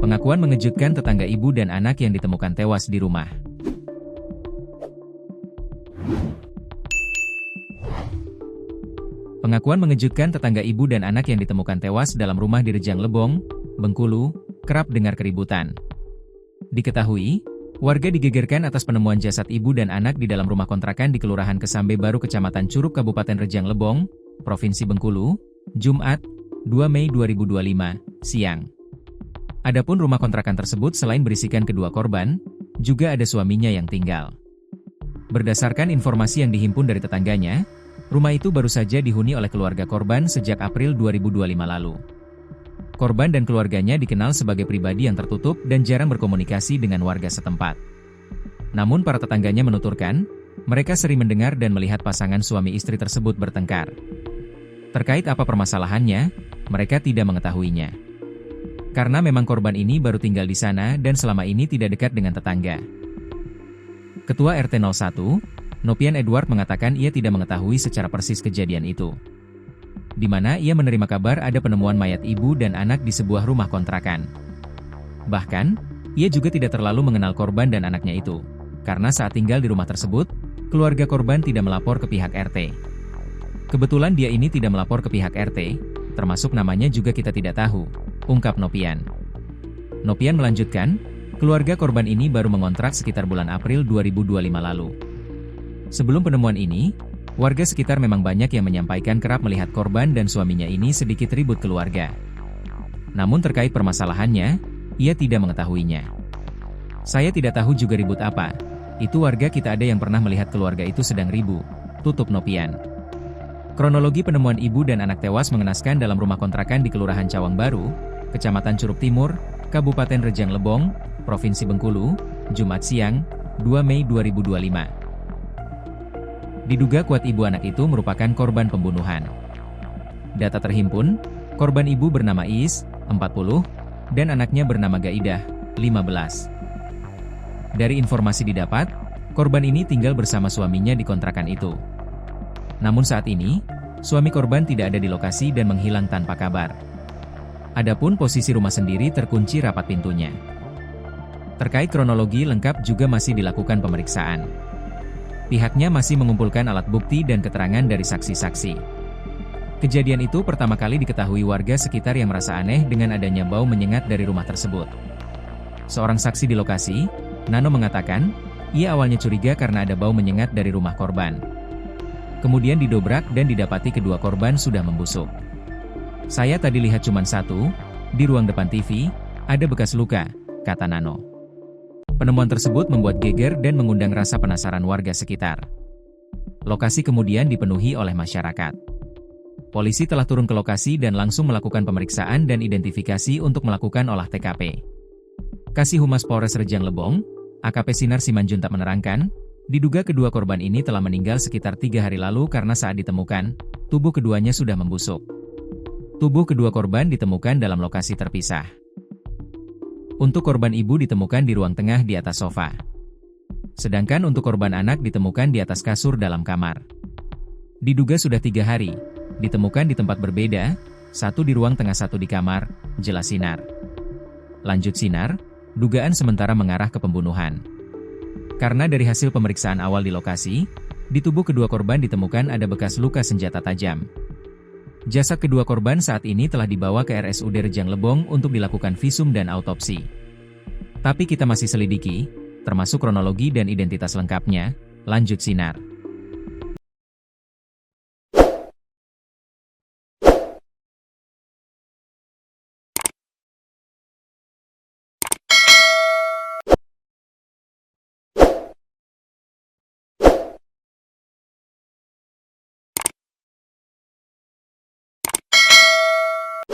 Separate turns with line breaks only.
Pengakuan mengejutkan tetangga ibu dan anak yang ditemukan tewas di rumah. Pengakuan mengejutkan tetangga ibu dan anak yang ditemukan tewas dalam rumah di Rejang Lebong, Bengkulu, kerap dengar keributan. Diketahui, warga digegerkan atas penemuan jasad ibu dan anak di dalam rumah kontrakan di Kelurahan Kesambe Baru Kecamatan Curug Kabupaten Rejang Lebong, Provinsi Bengkulu, Jumat, 2 Mei 2025, siang. Adapun rumah kontrakan tersebut selain berisikan kedua korban, juga ada suaminya yang tinggal. Berdasarkan informasi yang dihimpun dari tetangganya, rumah itu baru saja dihuni oleh keluarga korban sejak April 2025 lalu. Korban dan keluarganya dikenal sebagai pribadi yang tertutup dan jarang berkomunikasi dengan warga setempat. Namun para tetangganya menuturkan, mereka sering mendengar dan melihat pasangan suami istri tersebut bertengkar. Terkait apa permasalahannya, mereka tidak mengetahuinya. Karena memang korban ini baru tinggal di sana dan selama ini tidak dekat dengan tetangga. Ketua RT 01, Nopian Edward mengatakan ia tidak mengetahui secara persis kejadian itu. Di mana ia menerima kabar ada penemuan mayat ibu dan anak di sebuah rumah kontrakan. Bahkan, ia juga tidak terlalu mengenal korban dan anaknya itu. Karena saat tinggal di rumah tersebut, keluarga korban tidak melapor ke pihak RT. Kebetulan dia ini tidak melapor ke pihak RT, termasuk namanya juga kita tidak tahu, ungkap Nopian. Nopian melanjutkan, keluarga korban ini baru mengontrak sekitar bulan April 2025 lalu. Sebelum penemuan ini, warga sekitar memang banyak yang menyampaikan kerap melihat korban dan suaminya ini sedikit ribut keluarga. Namun terkait permasalahannya, ia tidak mengetahuinya. Saya tidak tahu juga ribut apa, itu warga kita ada yang pernah melihat keluarga itu sedang ribut, tutup Nopian. Kronologi penemuan ibu dan anak tewas mengenaskan dalam rumah kontrakan di Kelurahan Cawang Baru, Kecamatan Curug Timur, Kabupaten Rejang Lebong, Provinsi Bengkulu, Jumat siang, 2 Mei 2025. Diduga kuat ibu anak itu merupakan korban pembunuhan. Data terhimpun, korban ibu bernama Is, 40, dan anaknya bernama Gaidah, 15. Dari informasi didapat, korban ini tinggal bersama suaminya di kontrakan itu. Namun saat ini, suami korban tidak ada di lokasi dan menghilang tanpa kabar. Adapun posisi rumah sendiri terkunci rapat pintunya. Terkait kronologi lengkap juga masih dilakukan pemeriksaan. Pihaknya masih mengumpulkan alat bukti dan keterangan dari saksi-saksi. Kejadian itu pertama kali diketahui warga sekitar yang merasa aneh dengan adanya bau menyengat dari rumah tersebut. Seorang saksi di lokasi, Nano mengatakan, ia awalnya curiga karena ada bau menyengat dari rumah korban. Kemudian didobrak dan didapati kedua korban sudah membusuk. Saya tadi lihat cuma satu, di ruang depan TV, ada bekas luka, kata Nano. Penemuan tersebut membuat geger dan mengundang rasa penasaran warga sekitar. Lokasi kemudian dipenuhi oleh masyarakat. Polisi telah turun ke lokasi dan langsung melakukan pemeriksaan dan identifikasi untuk melakukan olah TKP. Kasih Humas Polres Rejang Lebong, AKP Sinar Simanjuntak menerangkan, diduga kedua korban ini telah meninggal sekitar 3 hari lalu karena saat ditemukan, tubuh keduanya sudah membusuk. Tubuh kedua korban ditemukan dalam lokasi terpisah. Untuk korban ibu ditemukan di ruang tengah di atas sofa. Sedangkan untuk korban anak ditemukan di atas kasur dalam kamar. Diduga sudah 3 hari, ditemukan di tempat berbeda, satu di ruang tengah satu di kamar, jelas Sinar. Lanjut Sinar, dugaan sementara mengarah ke pembunuhan. Karena dari hasil pemeriksaan awal di lokasi, di tubuh kedua korban ditemukan ada bekas luka senjata tajam. Jasad kedua korban saat ini telah dibawa ke RSUD Rejang Lebong untuk dilakukan visum dan autopsi. Tapi kita masih selidiki, termasuk kronologi dan identitas lengkapnya, lanjut Sinar.